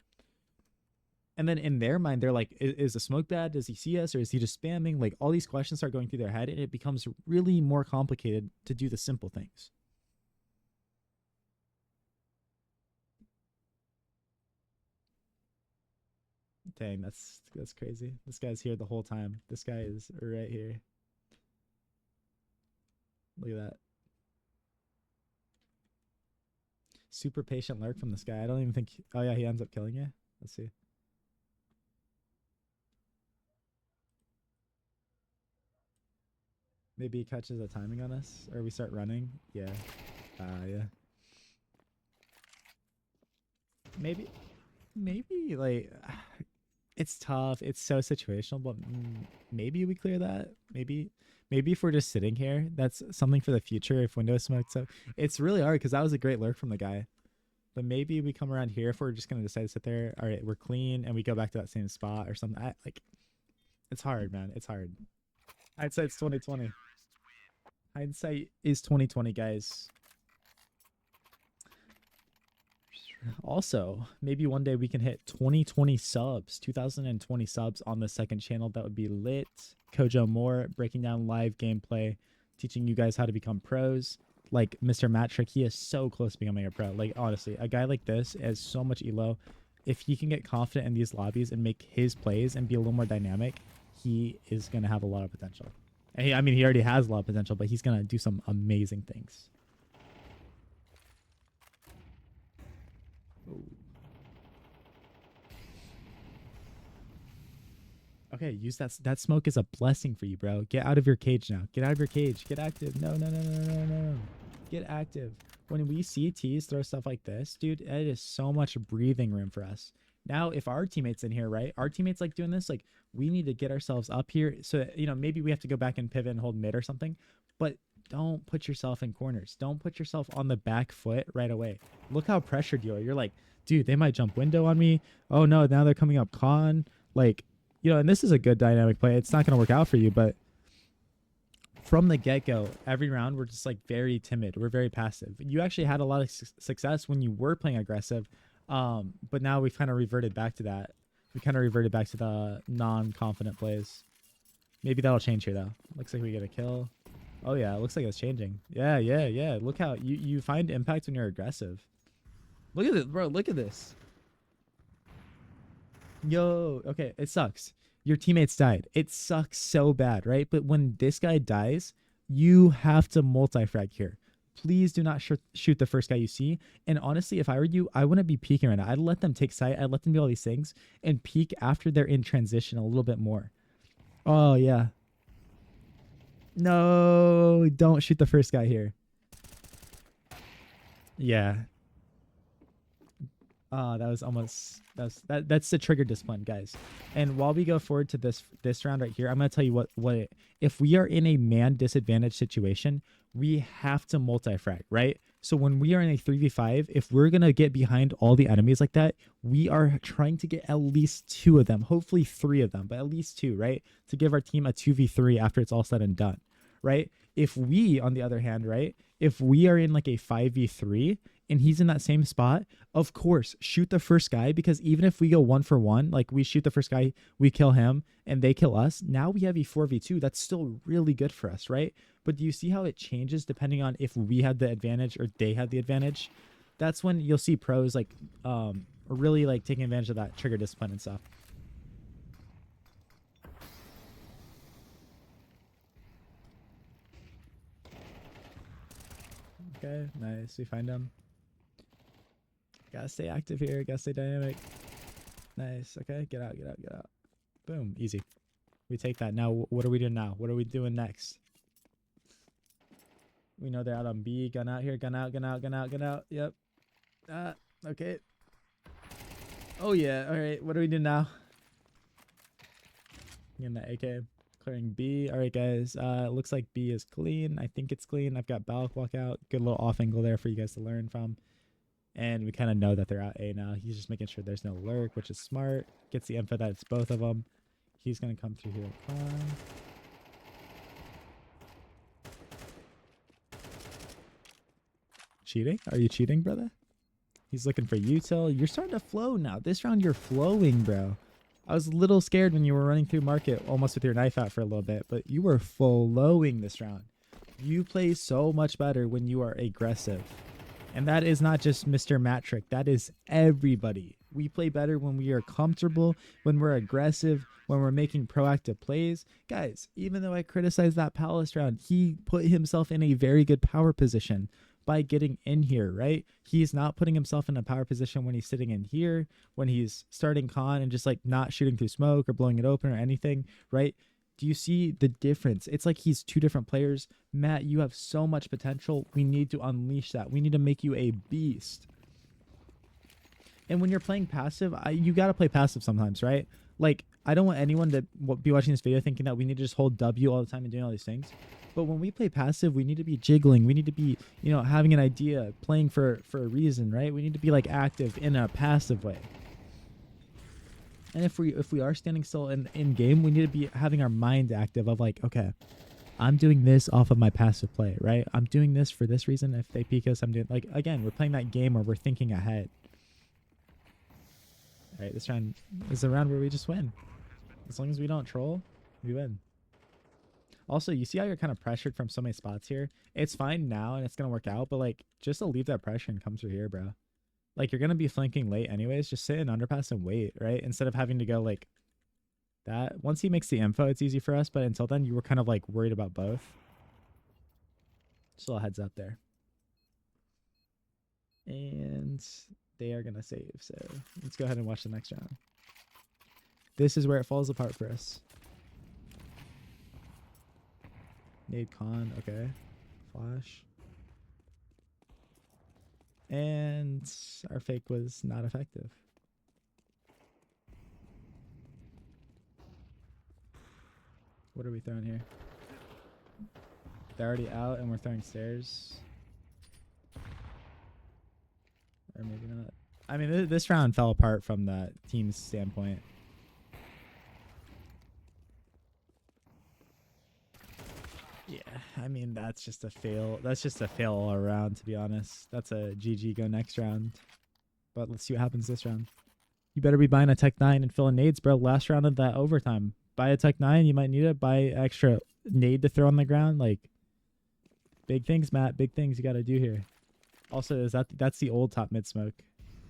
And then in their mind, they're like, is the smoke bad? Does he see us, or is he just spamming? Like all these questions start going through their head, and it becomes really more complicated to do the simple things. Dang, that's crazy. This guy's here the whole time. This guy is right here. Look at that. Super patient lurk from this guy. I don't even think, oh yeah, he ends up killing you. Let's see. Maybe he catches the timing on us, or we start running. Yeah. Yeah. Maybe like it's tough. It's so situational, but maybe we clear that. Maybe if we're just sitting here, that's something for the future. If window smoke, so it's really hard because that was a great lurk from the guy. But maybe we come around here if we're just gonna decide to sit there. All right, we're clean, and we go back to that same spot or something. Like, it's hard, man. It's hard. Hindsight's 2020. Hindsight is 2020, guys. Also, maybe one day we can hit 2020 subs, 2020 subs on the second channel. That would be lit. Kojo more breaking down live gameplay, teaching you guys how to become pros. Like Mr. Matrick, he is so close to becoming a pro. Like, honestly, a guy like this has so much elo. If he can get confident in these lobbies and make his plays and be a little more dynamic, he is going to have a lot of potential. And I mean, he already has a lot of potential, but he's going to do some amazing things. Ooh. Okay, use that smoke is a blessing for you, bro. Get out of your cage now. Get out of your cage. Get active. No. Get active. When we see T's throw stuff like this, dude, it is so much breathing room for us. Now, if our teammates in here, right? Our teammates like doing this, like we need to get ourselves up here. So that, you know, maybe we have to go back and pivot and hold mid or something. But don't put yourself in corners. Don't put yourself on the back foot right away. Look how pressured you are. You're like, dude, they might jump window on me. Oh no, now they're coming up con. Like, you know, and this is a good dynamic play. It's not going to work out for you, but from the get-go, every round, we're just like very timid. We're very passive. You actually had a lot of success when you were playing aggressive, but now we've kind of reverted back to that. We kind of reverted back to the non-confident plays. Maybe that'll change here, though. Looks like we get a kill. Oh yeah, it looks like it's changing. Yeah, yeah, yeah. Look how you find impact when you're aggressive. Look at this, bro. Look at this. Yo, okay, it sucks. Your teammates died. It sucks so bad, right? But when this guy dies, you have to multi-frag here. Please do not shoot the first guy you see. And honestly, if I were you, I wouldn't be peeking right now. I'd let them take sight. I'd let them do all these things and peek after they're in transition a little bit more. Oh, yeah. No, don't shoot the first guy here. Yeah. That was almost that's the trigger discipline, guys. And while we go forward to this round right here, I'm gonna tell you if we are in a man disadvantage situation, we have to multi-frag, right? So when we are in a 3v5, if we're gonna get behind all the enemies like that, we are trying to get at least 2 of them, hopefully 3 of them, but at least 2, right? To give our team a 2v3 after it's all said and done, right? If we, on the other hand, right, if we are in like a 5v3 and he's in that same spot, of course, shoot the first guy, because even if we go 1-for-1, like we shoot the first guy, we kill him and they kill us, now we have a 4v2. That's still really good for us, right? But do you see how it changes depending on if we had the advantage or they had the advantage? That's when you'll see pros like really like taking advantage of that trigger discipline and stuff. Okay, nice. We find him. Gotta stay active here. Gotta stay dynamic. Nice. Okay, get out, get out, get out. Boom. Easy. We take that. Now, what are we doing now? What are we doing next? We know they're out on B. Gun out here. Gun out, gun out, gun out, gun out. Yep. Okay. Oh, yeah. All right. What do we do now? Getting the AK. Clearing B. All right, guys. Looks like B is clean. I think it's clean. I've got Balak walk out. Good little off angle there for you guys to learn from. And we kind of know that they're out A now. He's just making sure there's no lurk, which is smart. Gets the info that it's both of them. He's going to come through here. Cheating? Are you cheating, brother? He's looking for util. You're starting to flow now. This round, you're flowing, bro. I was a little scared when you were running through market almost with your knife out for a little bit, but you were flowing this round. You play so much better when you are aggressive. And that is not just Mr. Matrick. That is everybody. We play better when we are comfortable, when we're aggressive, when we're making proactive plays. Guys, even though I criticized that Palace round, he put himself in a very good power position by getting in here, right? He's not putting himself in a power position when he's sitting in here, when he's starting con and just like not shooting through smoke or blowing it open or anything, right? Do you see the difference? It's like he's 2 different players. Matt, you have so much potential. We need to unleash that. We need to make you a beast. And when you're playing passive, you got to play passive sometimes, right? Like, I don't want anyone to be watching this video thinking that we need to just hold W all the time and doing all these things. But when we play passive, we need to be jiggling. We need to be, you know, having an idea, playing for a reason, right? We need to be like active in a passive way. And if we are standing still in game, we need to be having our mind active of like, okay, I'm doing this off of my passive play, right? I'm doing this for this reason. If they peek us, I'm doing, like, again, we're playing that game where we're thinking ahead. All right, this round is a round where we just win. As long as we don't troll, we win. Also, you see how you're kind of pressured from so many spots here? It's fine now and it's going to work out, but like, just to leave that pressure and come through here, bro. Like, you're going to be flanking late anyways. Just sit in underpass and wait, right? Instead of having to go like that. Once he makes the info, it's easy for us. But until then, you were kind of like worried about both. Just a little heads up there. And they are going to save. So let's go ahead and watch the next round. This is where it falls apart for us. Nade con. Okay. Flash. And our fake was not effective. What are we throwing here? They're already out and we're throwing stairs. Or maybe not. I mean, this round fell apart from the team's standpoint. Yeah, I mean, that's just a fail. That's just a fail all around, to be honest. That's a GG, go next round. But let's see what happens this round. You better be buying a Tech 9 and filling nades, bro. Last round of that overtime. Buy a Tech 9, you might need it. Buy extra nade to throw on the ground. Like, Big things, Matt. Big things you got to do here. Also, that's the old top mid smoke.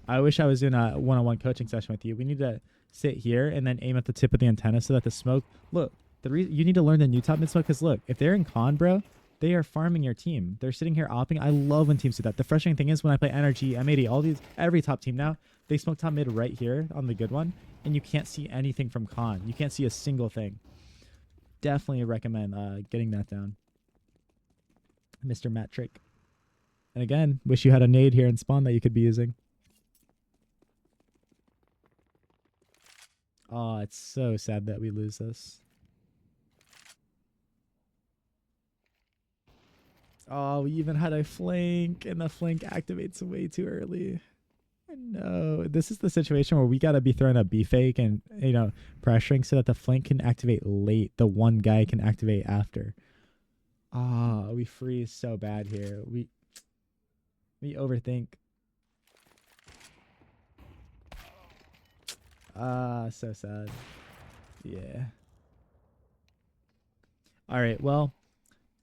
I wish I was in a one-on-one coaching session with you. We need to sit here and then aim at the tip of the antenna so that the smoke. Look, the reason you need to learn the new top mid smoke because look, if they're in con, bro, they are farming your team. They're sitting here opping. I love when teams do that. The frustrating thing is when I play NRG, M80, all these, every top team now, they smoke top mid right here on the good one, and you can't see anything from con. You can't see a single thing. Definitely recommend getting that down, Mr. Matrick. And again, wish you had a nade here in spawn that you could be using. Oh, it's so sad that we lose this. Oh, we even had a flank, and the flank activates way too early. No, this is the situation where we got to be throwing a B fake and, you know, pressuring so that the flank can activate late. The one guy can activate after. Ah, we freeze so bad here. We overthink. Ah, so sad. Yeah. All right, well,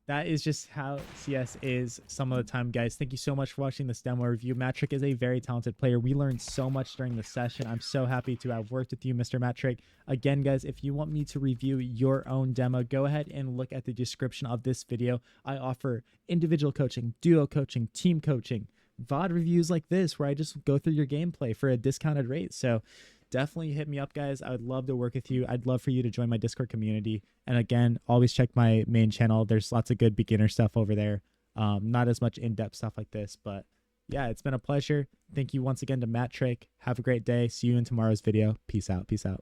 that is just how CS is some of the time, guys. Thank you so much for watching this demo review. Matrick is a very talented player. We learned so much during the session. I'm so happy to have worked with you, Mr. Matrick. Again, guys, if you want me to review your own demo, go ahead and look at the description of this video. I offer individual coaching, duo coaching, team coaching, VOD reviews like this, where I just go through your gameplay for a discounted rate. So definitely hit me up, guys. I would love to work with you. I'd love for you to join my Discord community. And again, always check my main channel. There's lots of good beginner stuff over there. Not as much in-depth stuff like this, but yeah, it's been a pleasure. Thank you once again to Matrick. Have a great day. See you in tomorrow's video. Peace out. Peace out.